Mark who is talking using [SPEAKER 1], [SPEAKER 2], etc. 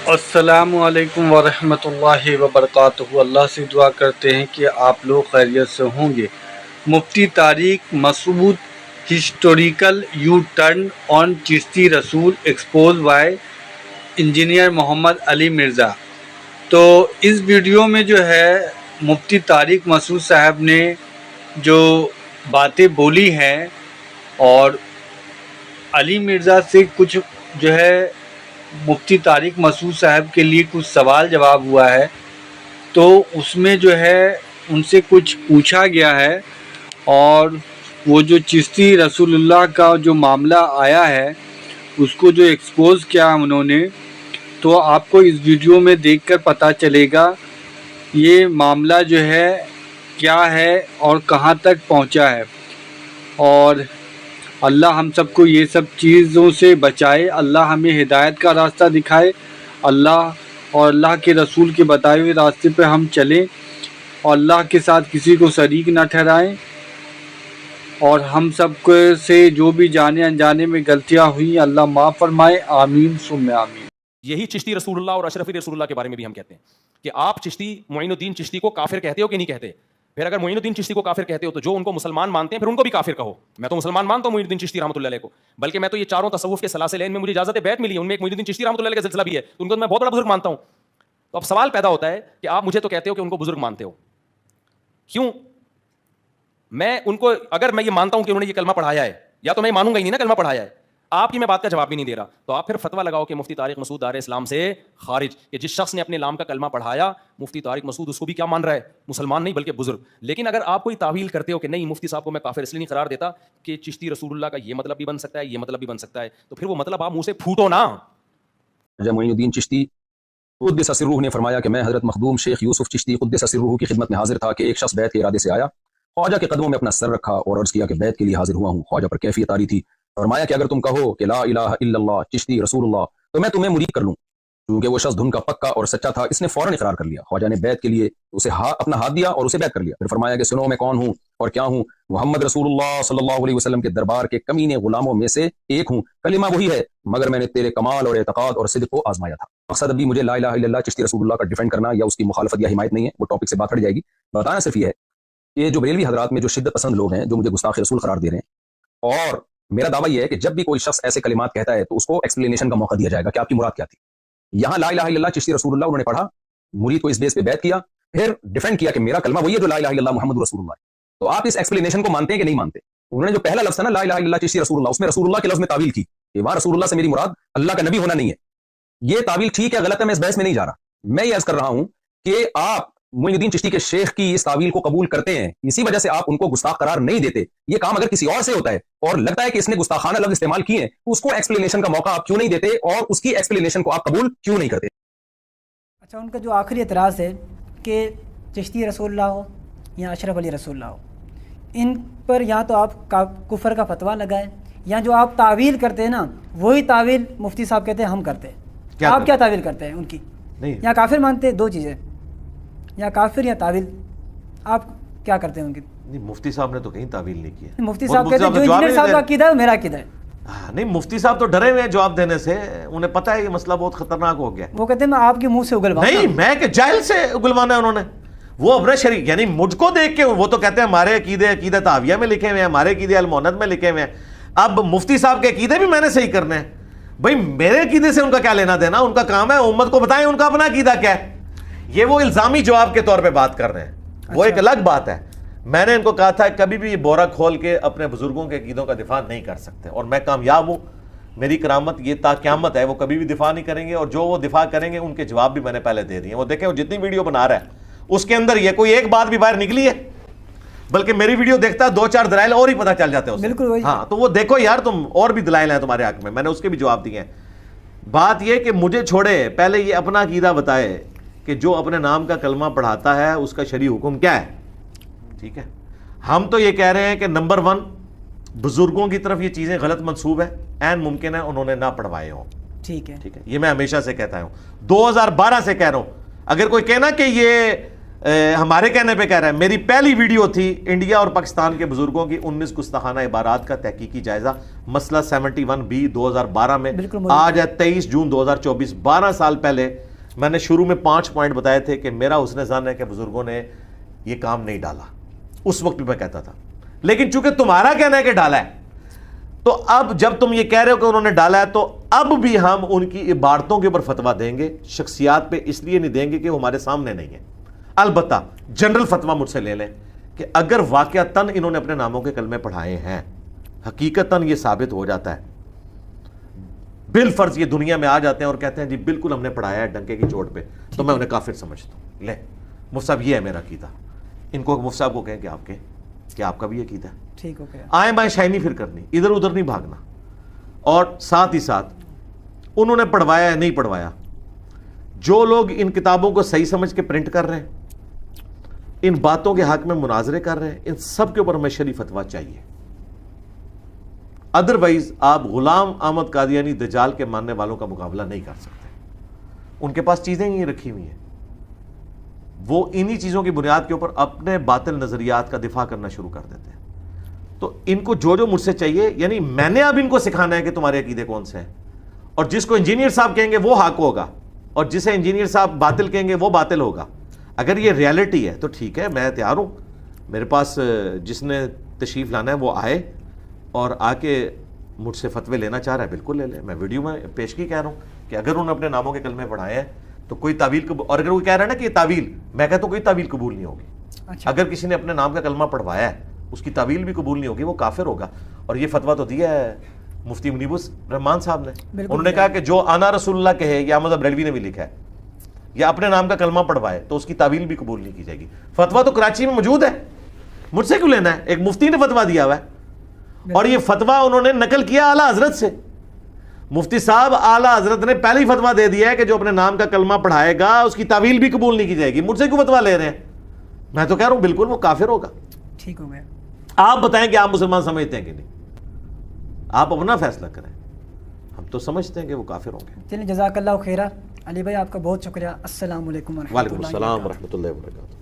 [SPEAKER 1] السلام علیکم ورحمۃ اللہ وبرکاتہ۔ اللہ سے دعا کرتے ہیں کہ آپ لوگ خیریت سے ہوں گے۔ Mufti Tariq Masood historical U turn on Chishti رسول expose by engineer Muhammad Ali Mirza. تو اس ویڈیو میں جو ہے مفتی طارق مسعود صاحب نے جو باتیں بولی ہیں اور علی مرزا سے کچھ جو ہے مفتی طارق مسعود صاحب کے لیے کچھ سوال جواب ہوا ہے، تو اس میں جو ہے ان سے کچھ پوچھا گیا ہے اور وہ جو چشتی رسول اللہ کا جو معاملہ آیا ہے اس کو جو ایکسپوز کیا انہوں نے، تو آپ کو اس ویڈیو میں دیکھ کر پتہ چلے گا یہ معاملہ جو ہے کیا ہے اور کہاں تک پہنچا ہے۔ اور اللہ ہم سب کو یہ سب چیزوں سے بچائے، اللہ ہمیں ہدایت کا راستہ دکھائے، اللہ اور اللہ کے رسول کے بتائے ہوئے راستے پہ ہم چلیں اور اللہ کے ساتھ کسی کو شریک نہ ٹھہرائیں، اور ہم سب کو سے جو بھی جانے انجانے میں غلطیاں ہوئیں اللہ معاف فرمائے، آمین ثم آمین۔
[SPEAKER 2] یہی چشتی رسول اللہ اور اشرفی رسول اللہ کے بارے میں بھی ہم کہتے ہیں کہ آپ چشتی معین الدین چشتی کو کافر کہتے ہو کہ نہیں کہتے؟ پھر اگر معین الدین چشتی کو کافر کہتے ہو تو جو ان کو مسلمان مانتے ہیں پھر ان کو بھی کافر کہو۔ میں تو مسلمان مانتا ہوں معین الدین چشتی رحمۃ اللہ علیہ کو، بلکہ میں تو یہ چاروں تصوف کے سلاسل میں مجھے اجازت بیعت ملی ہے، ان میں ایک معین الدین چشتی رحمۃ اللہ علیہ کا سلسلہ بھی ہے، تو ان کو میں بہت بڑا بزرگ مانتا ہوں۔ تو اب سوال پیدا ہوتا ہے کہ آپ مجھے تو کہتے ہو کہ ان کو بزرگ مانتے ہو، کیوں؟ میں ان کو اگر میں یہ مانتا ہوں کہ انہوں نے یہ کلمہ پڑھایا ہے، یا تو میں مانوں گا ہی نہیں نا کلمہ پڑھایا ہے، آپ کی میں بات کا جواب بھی نہیں دے رہا، تو آپ پھر فتویٰ لگاؤ کہ مفتی طارق مسعود دار اسلام سے خارج، کہ جس شخص نے اپنے نام کا کلمہ پڑھایا مفتی طارق مسعود اس کو بھی کیا مان رہا ہے؟ مسلمان نہیں بلکہ بزرگ۔ لیکن اگر آپ کوئی تعویل کرتے ہو کہ نہیں مفتی صاحب کو میں کافر اس لیے نہیں قرار دیتا کہ چشتی رسول اللہ کا یہ مطلب بھی بن سکتا ہے، یہ مطلب بھی بن سکتا ہے، تو پھر وہ مطلب آپ منہ سے پھوٹو نا۔
[SPEAKER 3] جب معین الدین چشتی قدس سرہ نے فرمایا کہ میں حضرت مخدوم شیخ یوسف چشتی قدس سرہ کی خدمت میں حاضر تھا کہ ایک شخص بیعت کے ارادے سے آیا، خواجہ کے قدموں میں اپنا سر رکھا اور عرض کیا کہ بیعت کے لیے حاضر ہوا ہوں۔ خواجہ پر کیفیت آری تھی، فرمایا کہ اگر تم کہو کہ لا الہ الا اللہ چشتی رسول اللہ تو میں تمہیں مرید کر لوں۔ چونکہ وہ شخص دھن کا پکا اور سچا تھا، اس نے فوراً اقرار کر لیا۔ خواجہ نے بیعت کے لیے اسے اپنا ہاتھ دیا اور اسے بیعت کر لیا، پھر فرمایا کہ سنو میں کون ہوں اور کیا ہوں، محمد رسول اللہ صلی اللہ علیہ وسلم کے دربار کے کمینے غلاموں میں سے ایک ہوں، کلمہ وہی ہے مگر میں نے تیرے کمال اور اعتقاد اور صدق کو آزمایا تھا۔ مقصد ابھی مجھے لا الہ الا اللہ چشتی رسول اللہ کا ڈیفینڈ کرنا یا اس کی مخالفت یا حمایت نہیں ہے، وہ ٹاپک سے بات ہٹ جائے گی۔ بتانا صرف یہ ہے کہ جو بریلوی حضرات میں جو شدت پسند لوگ ہیں جو مجھے گستاخ رسول قرار دے رہے ہیں، اور میرا دعویٰ یہ ہے کہ جب بھی کوئی شخص ایسے کلمات کہتا ہے تو اس کو ایکسپلینیشن کا موقع دیا جائے گا کہ آپ کی مراد کیا تھی۔ یہاں لا الہ الا اللہ چشتی رسول اللہ انہوں نے پڑھا، مرید کو اس بیس پہ بیعت کیا، پھر ڈیفینڈ کیا کہ میرا کلمہ وہی ہے جو لا الہ الا اللہ محمد رسول اللہ ہے۔ تو آپ اس ایکسپلینیشن کو مانتے ہیں کہ نہیں مانتے؟ انہوں نے جو پہلا لفظ ہے نا لا الہ الا اللہ چشتی رسول اللہ، اس میں رسول اللہ کے لفظ میں تعویل کی کہ وہاں رسول اللہ سے میری مراد اللہ کا نبی ہونا نہیں ہے۔ یہ تعویل ٹھیک ہے غلط ہے، میں اس بحث میں نہیں جا رہا، میں یہ عرض کر رہا ہوں کہ آپ معین الدین چشتی کے شیخ کی اس تعویل کو قبول کرتے ہیں، اسی وجہ سے آپ ان کو گستاخ قرار نہیں دیتے۔ یہ کام اگر کسی اور سے ہوتا ہے اور لگتا ہے کہ اس نے گستاخانہ لفظ استعمال کیے ہیں تو اس کو ایکسپلینیشن کا موقع آپ کیوں نہیں دیتے اور اس کی ایکسپلینیشن کو آپ قبول کیوں نہیں کرتے؟
[SPEAKER 4] اچھا، ان کا جو آخری اعتراض ہے کہ چشتی رسول اللہ ہو یا اشرف علی رسول اللہ ہو، ان پر یا تو آپ کفر کا فتویٰ لگائیں یا جو آپ تعویل کرتے ہیں نا وہی تعویل مفتی صاحب کہتے ہیں ہم کرتے ہیں۔ آپ کیا تعویل کرتے ہیں ان کی؟ یا کافر مانتے ہیں؟ دو چیزیں، یا کافر یا تعویل، آپ کیا کرتے ہیں ان کی؟
[SPEAKER 5] نہیں، مفتی صاحب نے تو کہیں تعویل نہیں کیا۔
[SPEAKER 4] مفتی صاحب کہتے ہیں جو انجینئر صاحب کا عقیدہ ہے وہ میرا عقیدہ ہے۔
[SPEAKER 5] نہیں، مفتی صاحب تو ڈرے ہوئے ہیں جواب دینے سے، انہیں پتہ ہے یہ مسئلہ بہت خطرناک ہو گیا۔
[SPEAKER 4] وہ کہتے ہیں میں آپ کے منہ سے اگلواؤں۔
[SPEAKER 5] نہیں، میں کہ جاہل سے اگلوانا ہے انہوں نے، وہ اپنے شریک یعنی مجھ کو دیکھ کے وہ تو کہتے ہیں ہمارے عقیدہ تحاویہ میں لکھے ہوئے ہیں، ہمارے عقیدے الموند میں لکھے ہوئے ہیں۔ اب مفتی صاحب کے عقیدے بھی میں نے صحیح کرنے ہیں، بھائی میرے عقیدے سے ان کا کیا لینا دینا؟ ان کا کام ہے امت کو بتائیں ان کا اپنا عقیدہ کیا ہے۔ یہ وہ الزامی جواب کے طور پہ بات کر رہے ہیں، وہ ایک الگ بات ہے۔ میں نے ان کو کہا تھا کبھی بھی یہ بورا کھول کے اپنے بزرگوں کے عقیدوں کا دفاع نہیں کر سکتے، اور میں کامیاب ہوں، میری کرامت یہ تا قیامت ہے، وہ کبھی بھی دفاع نہیں کریں گے، اور جو وہ دفاع کریں گے ان کے جواب بھی میں نے پہلے دے دیے۔ وہ دیکھیں وہ جتنی ویڈیو بنا رہا ہے اس کے اندر یہ کوئی ایک بات بھی باہر نکلی ہے؟ بلکہ میری ویڈیو دیکھتا ہے 2-4 دلائل اور ہی پتہ چل جاتے ہیں
[SPEAKER 4] بالکل وہی۔
[SPEAKER 5] ہاں، تو وہ دیکھو یار تم اور بھی دلائل ہیں تمہارے حق میں نے اس کے بھی جواب دیے ہیں۔ بات یہ کہ مجھے چھوڑے، پہلے یہ اپنا عقیدہ بتائے کہ جو اپنے نام کا کلمہ پڑھاتا ہے اس کا شرعی حکم کیا ہے۔ ٹھیک ہے، ہم تو یہ کہہ رہے ہیں کہ نمبر 1 بزرگوں کی طرف یہ چیزیں غلط منسوب ہے، عین ممکن ہے انہوں نے نہ پڑھوائے ہوں۔
[SPEAKER 4] ٹھیک ہے،
[SPEAKER 5] یہ میں ہمیشہ سے کہتا ہوں، 2012 سے کہہ رہا ہوں۔ اگر کوئی کہنا کہ یہ ہمارے کہنے پہ کہہ رہا ہے میری پہلی ویڈیو تھی انڈیا اور پاکستان کے بزرگوں کی 19 گستاخانہ عبارات کا تحقیقی جائزہ مسئلہ 71B 2012 میں، آج ہے 23 جون 2024، 12 سال پہلے میں نے شروع میں 5 پوائنٹ بتائے تھے کہ میرا حسن ظن ہے کہ بزرگوں نے یہ کام نہیں ڈالا، اس وقت بھی میں کہتا تھا، لیکن چونکہ تمہارا کہنا ہے کہ ڈالا ہے، تو اب جب تم یہ کہہ رہے ہو کہ انہوں نے ڈالا ہے تو اب بھی ہم ان کی عبارتوں کے اوپر فتویٰ دیں گے، شخصیات پہ اس لیے نہیں دیں گے کہ وہ ہمارے سامنے نہیں ہے۔ البتہ جنرل فتویٰ مجھ سے لے لیں کہ اگر واقعتاً انہوں نے اپنے ناموں کے کلمے پڑھائے ہیں، حقیقتاً یہ ثابت ہو جاتا ہے، بالفرض یہ دنیا میں آ جاتے ہیں اور کہتے ہیں جی بالکل ہم نے پڑھایا ہے ڈنکے کی چوٹ پہ، تو میں انہیں کافر سمجھتا ہوں۔ لے مفتی صاحب یہ ہے میرا عقیدہ، ان کو مفتی صاحب کو کہیں کہ آپ کا بھی عقیدہ ہے،
[SPEAKER 4] ٹھیک ہو گیا،
[SPEAKER 5] آئیں بائیں شاہی نہیں پھر کرنی، ادھر ادھر نہیں بھاگنا، اور ساتھ ہی ساتھ انہوں نے پڑھوایا ہے نہیں پڑھوایا، جو لوگ ان کتابوں کو صحیح سمجھ کے پرنٹ کر رہے ہیں، ان باتوں کے حق میں مناظرے کر رہے ہیں، ان سب کے اوپر ہمیں شرعی فتویٰ چاہیے، ادروائز آپ غلام احمد قادیانی دجال کے ماننے والوں کا مقابلہ نہیں کر سکتے، ان کے پاس چیزیں ہی رکھی ہوئی ہیں، وہ انہی چیزوں کی بنیاد کے اوپر اپنے باطل نظریات کا دفاع کرنا شروع کر دیتے ہیں۔ تو ان کو جو مجھ سے چاہیے، یعنی میں نے اب ان کو سکھانا ہے کہ تمہارے عقیدے کون سے ہیں، اور جس کو انجینئر صاحب کہیں گے وہ حق ہوگا، اور جسے انجینئر صاحب باطل کہیں گے وہ باطل ہوگا۔ اگر یہ ریالٹی ہے تو ٹھیک ہے، میں تیار ہوں، میرے پاس جس نے تشریف لانا ہے وہ آئے اور آ کے مجھ سے فتوے لینا چاہ رہا ہے بالکل لے لے، میں ویڈیو میں پیشگی کہہ رہا ہوں کہ اگر انہوں نے اپنے ناموں کے کلمے پڑھائے ہیں تو کوئی تعویل قبول، اور اگر وہ کہہ رہا ہے نا کہ یہ تعویل، میں کہتا ہوں کوئی تعویل قبول نہیں ہوگی، اگر کسی نے اپنے نام کا کلمہ پڑھوایا ہے اس کی تعویل بھی قبول نہیں ہوگی، وہ کافر ہوگا۔ اور یہ فتویٰ تو دیا ہے مفتی منیب الرحمان صاحب نے، انہوں نے کہا کہ جو آنا رسول اللہ کہے، یا احمد بریلوی نے بھی لکھا ہے، یا اپنے نام کا کلمہ پڑھوائے تو اس کی تعویل بھی قبول نہیں کی جائے گی۔ فتویٰ تو کراچی میں موجود ہے، مجھ سے کیوں لینا ہے؟ ایک مفتی نے فتویٰ دیا ہوا ہے، اور یہ فتویٰ انہوں نے نقل کیا اعلیٰ حضرت سے۔ مفتی صاحب اعلیٰ حضرت نے پہلی فتویٰ دے دیا ہے کہ جو اپنے نام کا کلمہ پڑھائے گا اس کی تعویل بھی قبول نہیں کی جائے گی، مجھ سے کیوں فتویٰ لے رہے ہیں؟ میں تو کہہ رہا ہوں بالکل وہ کافر ہوگا۔
[SPEAKER 4] ٹھیک ہو گیا،
[SPEAKER 5] آپ بتائیں کہ آپ مسلمان سمجھتے ہیں کہ نہیں، آپ اپنا فیصلہ کریں، ہم تو سمجھتے ہیں کہ وہ کافر ہوں گے۔
[SPEAKER 4] چلیں جزاک اللہ خیرہ علی بھائی، آپ کا بہت شکریہ، السلام علیکم ورحمۃ اللہ
[SPEAKER 5] وعلیکم السلام ورحمۃ اللہ وبرکاتہ۔